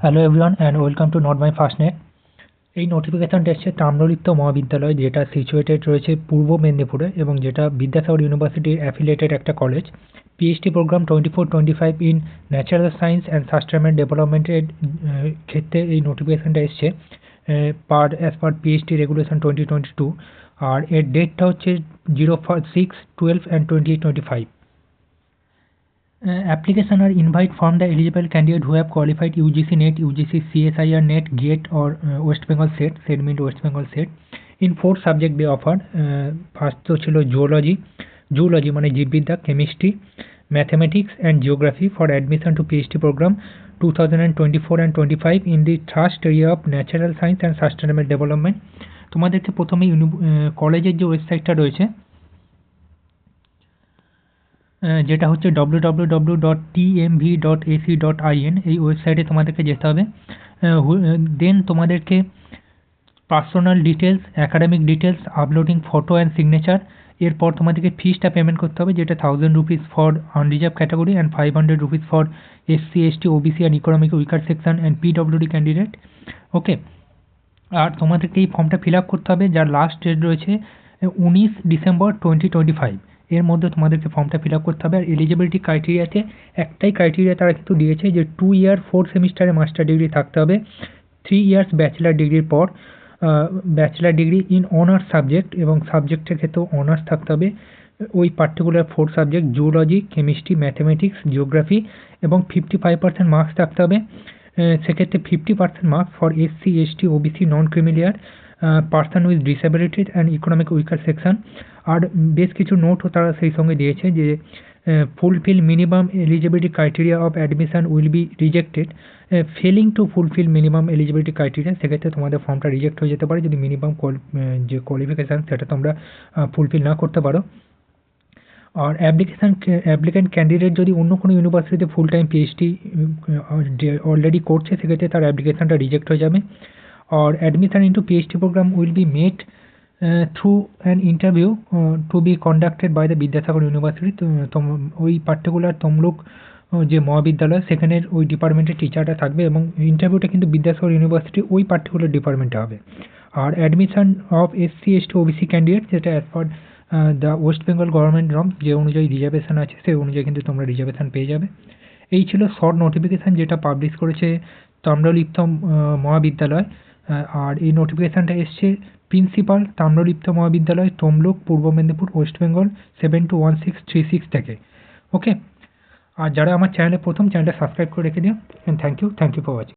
Hello everyone and welcome to not my ফার্স্টনেট। এই নোটিফিকেশানটা এসছে তাম্রলিপ্ত মহাবিদ্যালয়, যেটা সিচুয়েটেড রয়েছে পূর্ব মেদিনীপুরে এবং যেটা বিদ্যাসাগর ইউনিভার্সিটির অ্যাফিলিয়েটেড একটা college. PhD program 24-25 in natural science and sustainable ডেভেলপমেন্টের ক্ষেত্রে এই নোটিফিকেশানটা এসছে অ্যাজ পার পিএইচডি রেগুলেশন 2022। আর এর ডেটটা হচ্ছে 06/12 and 2025। Application are invite from the eligible candidate who have qualified UGC NET, UGC CSIR NET, GATE or West Bengal SET, SET means West Bengal SET, in 4 subject they offered. First তো ছিল zoology মানে জীববিদ্যা, chemistry, mathematics and geography for admission to PhD program 2024 and 25 in the first year of natural science and sustainable development। তোমাদেরকে প্রথমে কলেজের যে ওয়েবসাইটটা রয়েছে যেটা হচ্ছে www.tmv.ac.in, এই ওয়েবসাইটে তোমাদেরকে যেতে হবে। দেন তোমাদেরকে personal details, academic details, uploading photo and signature, এরপর তোমাদেরকে ফিসটা পেমেন্ট করতে হবে, যেটা 1000 rupees for unreserved category and 500 rupees for SC ST OBC and economic weaker section and PWD candidate. Okay, আর তোমাদেরকে এই ফর্মটা ফিল আপ করতে হবে, যার লাস্ট ডেট রয়েছে 19 ডিসেম্বর 2025। এর মধ্যে তোমাদেরকে ফর্মটা ফিল আপ করতে হবে। আর এলিজিবিলিটি ক্রাইটেরিয়াতে একটাই ক্রাইটেরিয়া তারা কিন্তু দিয়েছে, যে 2 ইয়ার 4 সেমিস্টারে মাস্টার ডিগ্রি থাকতে হবে, 3 ইয়ার্স ব্যাচেলার ডিগ্রির পর bachelor degree in honours subject, এবং সাবজেক্টের ক্ষেত্রেও অনার্স থাকতে হবে ওই particular 4 subject, zoology, chemistry, mathematics, geography, এবং 55% মার্কস থাকতে হবে। সেক্ষেত্রে 50% marks for SC ST OBC non creamy layer person with disability and economic weaker section. আর বেশ কিছু নোটও তারা সেই সঙ্গে দিয়েছে, যে fulfil minimum eligibility criteria of admission will be rejected failing to fulfil minimum eligibility criteria. সেক্ষেত্রে তোমাদের ফর্মটা রিজেক্ট হয়ে যেতে পারে যদি মিনিমাম যে কোয়ালিফিকেশান সেটা তোমরা ফুলফিল না করতে পারো। আর অ্যাপ্লিক্যান্ট ক্যান্ডিডেট যদি অন্য কোনো ইউনিভার্সিটিতে ফুল টাইম পিএইচডি অলরেডি করছে, সেক্ষেত্রে তার অ্যাপ্লিকেশানটা রিজেক্ট হয়ে যাবে। আর admission into PhD programme will be made through an interview to be conducted by the Vidyasagar university. তো ওই পার্টিকুলার তমলুক যে মহাবিদ্যালয়, সেখানের ওই ডিপার্টমেন্টের টিচারটা থাকবে, এবং ইন্টারভিউটা কিন্তু বিদ্যাসাগর ইউনিভার্সিটি ওই পার্টিকুলার ডিপার্টমেন্টে হবে। আর admission of SC ST OBC candidate, যেটা as per the West Bengal government norms যে অনুযায়ী রিজার্ভেশন আছে, সেই অনুযায়ী কিন্তু তোমরা রিজার্ভেশন পেয়ে যাবে। এই ছিল শর্ট নোটিফিকেশান যেটা পাবলিশ করেছে তাম্রলিপ্ত মহাবিদ্যালয়। আর এই নোটিফিকেশানটা এসছে প্রিন্সিপাল তাম্রলিপ্ত মহাবিদ্যালয়, তমলুক, পূর্ব মেদিনীপুর, ওয়েস্ট বেঙ্গল 721636 থেকে। ওকে, আর যারা আমার চ্যানেলে প্রথম, চ্যানেলটা সাবস্ক্রাইব করে রেখে দিও। Thank you for watching.